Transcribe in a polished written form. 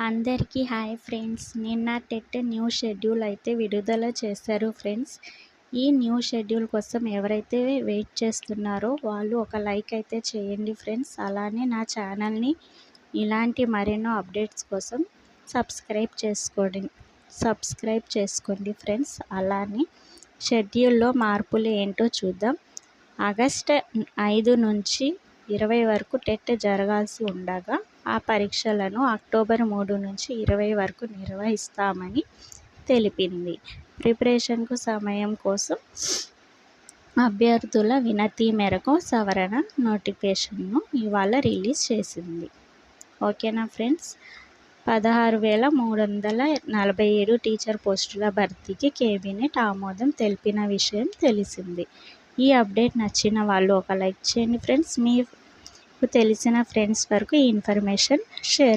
అందరికీ hi friends. నిన్న TET new schedule అయితే విడుదల చేశారు ఫ్రెండ్స్. ఈ న్యూ షెడ్యూల్ కోసం ఎవరైతే వెయిట్ చేస్తున్నారో వాళ్ళు ఒక లైక్ అయితే చేయండి ఫ్రెండ్స్. అలానే నా ఛానల్ని ఇలాంటి మరెన్నో అప్డేట్స్ కోసం సబ్స్క్రైబ్ చేసుకోండి ఫ్రెండ్స్. అలానే షెడ్యూల్లో మార్పులు ఏంటో చూద్దాం. ఆగస్టు 5 నుంచి 20 వరకు టెట్ జరగాల్సి ఉండగా ఆ పరీక్షలను అక్టోబర్ 3 నుంచి 20 వరకు నిర్వహిస్తామని తెలిపింది. ప్రిపరేషన్కు సమయం కోసం అభ్యర్థుల వినతి మేరకు సవరణ నోటిఫికేషన్ను ఇవాళ రిలీజ్ చేసింది. ఓకేనా ఫ్రెండ్స్. 16,347 టీచర్ పోస్టుల భర్తీకి కేబినెట్ ఆమోదం తెలిపిన విషయం తెలిసింది. ఈ అప్డేట్ నచ్చిన వాళ్ళు ఒక లైక్ చేయండి ఫ్రెండ్స్. మీకు తెలిసిన ఫ్రెండ్స్ వరకు ఈ ఇన్ఫర్మేషన్ షేర్